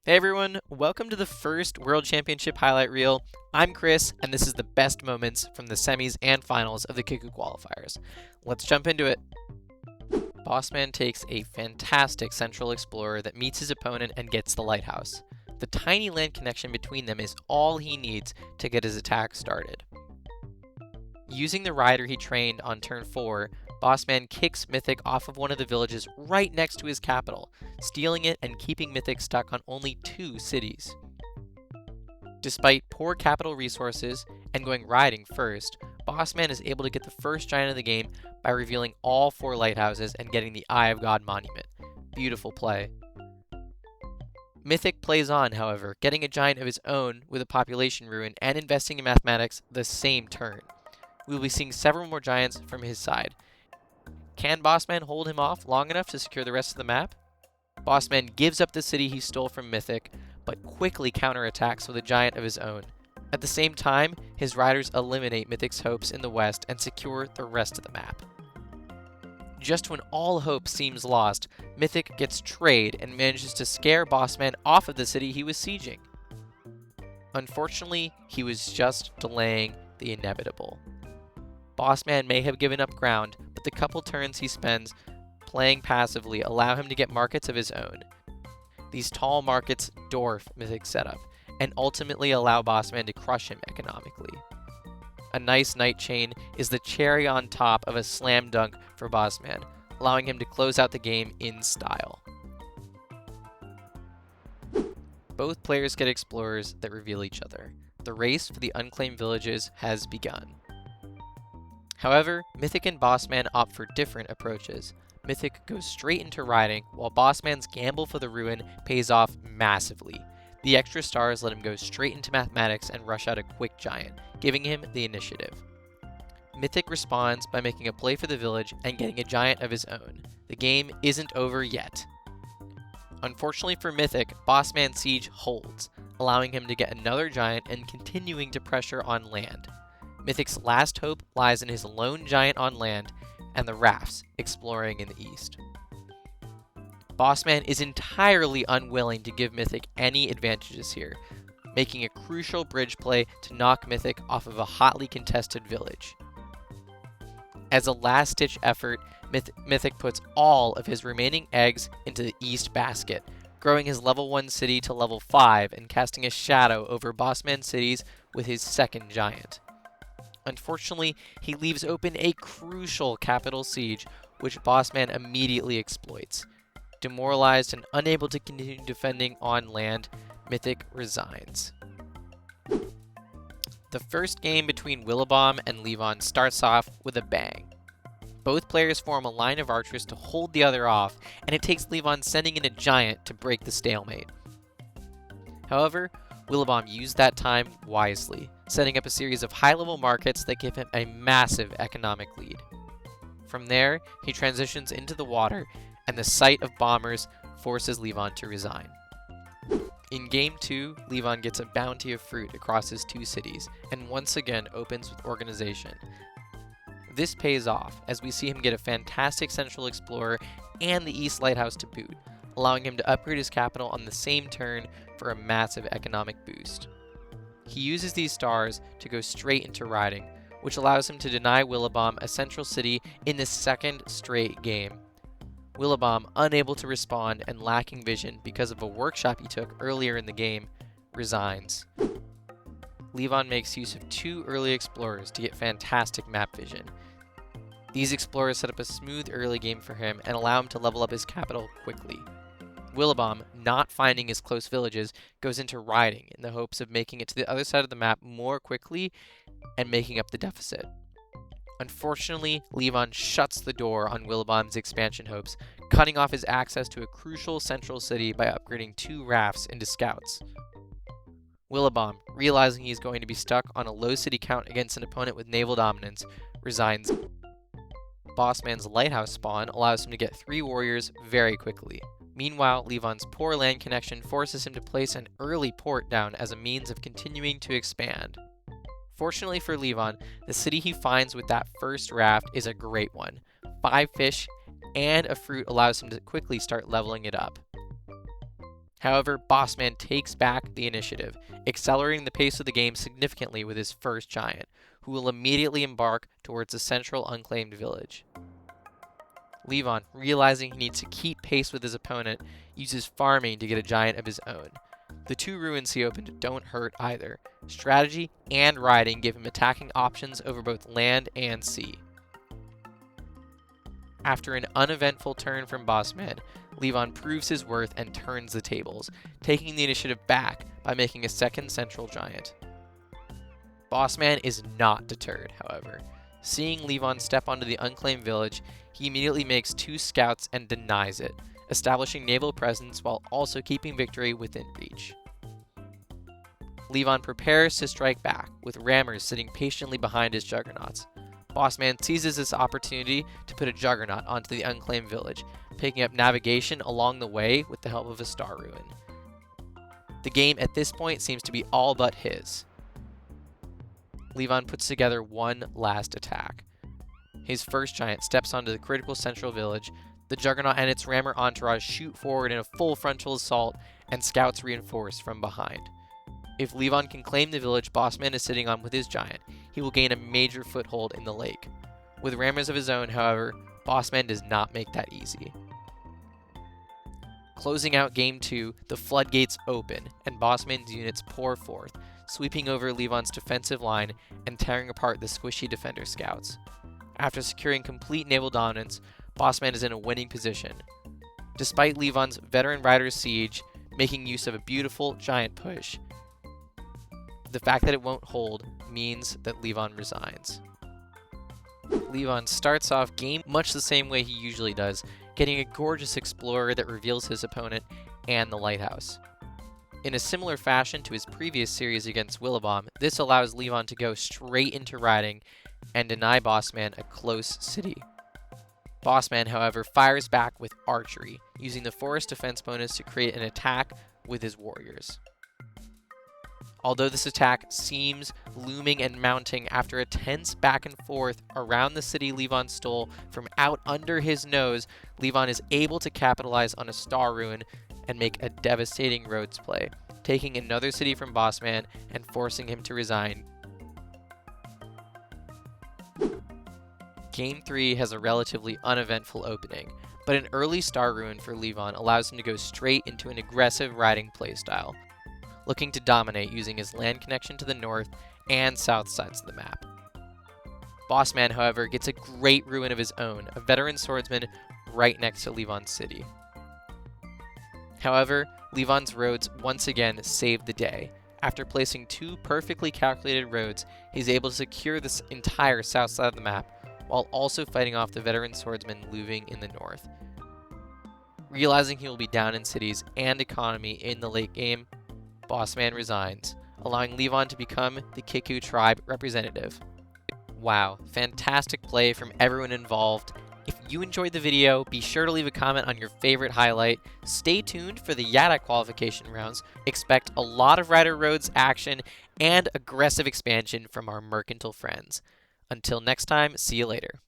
Hey everyone, welcome to the first World Championship highlight reel. I'm Chris, and this is the best moments from the semis and finals of the Kickoo Qualifiers. Let's jump into it. Bossman takes a fantastic Central Explorer that meets his opponent and gets the Lighthouse. The tiny land connection between them is all he needs to get his attack started. Using the rider he trained on turn 4, Bossman kicks Mythic off of one of the villages right next to his capital, stealing it and keeping Mythic stuck on only 2 cities. Despite poor capital resources and going riding first, Bossman is able to get the first giant of the game by revealing all 4 lighthouses and getting the Eye of God monument. Beautiful play. Mythic plays on, however, getting a giant of his own with a population ruin and investing in mathematics the same turn. We will be seeing several more giants from his side. Can Bossman hold him off long enough to secure the rest of the map? Bossman gives up the city he stole from Mythic, but quickly counterattacks with a giant of his own. At the same time, his riders eliminate Mythic's hopes in the west and secure the rest of the map. Just when all hope seems lost, Mythic gets trade and manages to scare Bossman off of the city he was sieging. Unfortunately, he was just delaying the inevitable. Bossman may have given up ground, but the couple turns he spends playing passively allow him to get markets of his own. These tall markets dwarf Mythic's setup, and ultimately allow Bossman to crush him economically. A nice knight chain is the cherry on top of a slam dunk for Bossman, allowing him to close out the game in style. Both players get explorers that reveal each other. The race for the unclaimed villages has begun. However, Mythic and Bossman opt for different approaches. Mythic goes straight into riding, while Bossman's gamble for the ruin pays off massively. The extra stars let him go straight into mathematics and rush out a quick giant, giving him the initiative. Mythic responds by making a play for the village and getting a giant of his own. The game isn't over yet. Unfortunately for Mythic, Bossman's siege holds, allowing him to get another giant and continuing to pressure on land. Mythic's last hope lies in his lone giant on land and the rafts exploring in the east. Bossman is entirely unwilling to give Mythic any advantages here, making a crucial bridge play to knock Mythic off of a hotly contested village. As a last-ditch effort, Mythic puts all of his remaining eggs into the east basket, growing his level 1 city to level 5 and casting a shadow over Bossman's cities with his second giant. Unfortunately, he leaves open a crucial capital siege, which Bossman immediately exploits. Demoralized and unable to continue defending on land, Mythic resigns. The first game between Willibomb and Levon starts off with a bang. Both players form a line of archers to hold the other off, and it takes Levon sending in a giant to break the stalemate. However, Willibomb used that time wisely, setting up a series of high-level markets that give him a massive economic lead. From there, he transitions into the water, and the sight of bombers forces Levon to resign. In Game 2, Levon gets a bounty of fruit across his 2 cities, and once again opens with organization. This pays off, as we see him get a fantastic Central Explorer and the East Lighthouse to boot, allowing him to upgrade his capital on the same turn for a massive economic boost. He uses these stars to go straight into riding, which allows him to deny Willibomb a central city in the second straight game. Willibomb, unable to respond and lacking vision because of a workshop he took earlier in the game, resigns. Levon makes use of 2 early explorers to get fantastic map vision. These explorers set up a smooth early game for him and allow him to level up his capital quickly. Willibomb, not finding his close villages, goes into riding in the hopes of making it to the other side of the map more quickly and making up the deficit. Unfortunately, Levon shuts the door on Willoughbomb's expansion hopes, cutting off his access to a crucial central city by upgrading 2 rafts into scouts. Willibomb, realizing he's going to be stuck on a low city count against an opponent with naval dominance, resigns. Bossman's lighthouse spawn allows him to get 3 warriors very quickly. Meanwhile, Levon's poor land connection forces him to place an early port down as a means of continuing to expand. Fortunately for Levon, the city he finds with that first raft is a great one. 5 fish and a fruit allows him to quickly start leveling it up. However, Bossman takes back the initiative, accelerating the pace of the game significantly with his first giant, who will immediately embark towards the central unclaimed village. Levon, realizing he needs to keep pace with his opponent, uses farming to get a giant of his own. The 2 ruins he opened don't hurt either. Strategy and riding give him attacking options over both land and sea. After an uneventful turn from Bossman, Levon proves his worth and turns the tables, taking the initiative back by making a second central giant. Bossman is not deterred, however. Seeing Levon step onto the unclaimed village, he immediately makes 2 scouts and denies it, establishing naval presence while also keeping victory within reach. Levon prepares to strike back, with rammers sitting patiently behind his juggernauts. Bossman seizes this opportunity to put a juggernaut onto the unclaimed village, picking up navigation along the way with the help of a star ruin. The game at this point seems to be all but his. Levon puts together one last attack. His first giant steps onto the critical central village. The juggernaut and its rammer entourage shoot forward in a full frontal assault, and scouts reinforce from behind. If Levon can claim the village Bossman is sitting on with his giant, he will gain a major foothold in the lake. With rammers of his own, however, Bossman does not make that easy. Closing out Game 2, the floodgates open, and Bossman's units pour forth, sweeping over Levon's defensive line and tearing apart the squishy defender scouts. After securing complete naval dominance, Bossman is in a winning position. Despite Levon's veteran rider's siege, making use of a beautiful giant push, the fact that it won't hold means that Levon resigns. Levon starts off game much the same way he usually does, getting a gorgeous explorer that reveals his opponent and the lighthouse. In a similar fashion to his previous series against Willibomb, this allows Levon to go straight into riding and deny Bossman a close city. Bossman, however, fires back with archery, using the forest defense bonus to create an attack with his warriors. Although this attack seems looming and mounting after a tense back and forth around the city Levon stole from out under his nose, Levon is able to capitalize on a star ruin and make a devastating roads play, taking another city from Bossman and forcing him to resign. Game 3 has a relatively uneventful opening, but an early star ruin for Levon allows him to go straight into an aggressive riding playstyle, looking to dominate using his land connection to the north and south sides of the map. Bossman, however, gets a great ruin of his own, a veteran swordsman right next to Levon's city. However, Levon's roads once again save the day. After placing 2 perfectly calculated roads, he's able to secure this entire south side of the map, while also fighting off the veteran swordsman looming in the north. Realizing he will be down in cities and economy in the late game, Bossman resigns, allowing Levon to become the Kickoo tribe representative. Wow, fantastic play from everyone involved. If you enjoyed the video, be sure to leave a comment on your favorite highlight. Stay tuned for the Yada qualification rounds. Expect a lot of Rider Roads action and aggressive expansion from our mercantile friends. Until next time, see you later.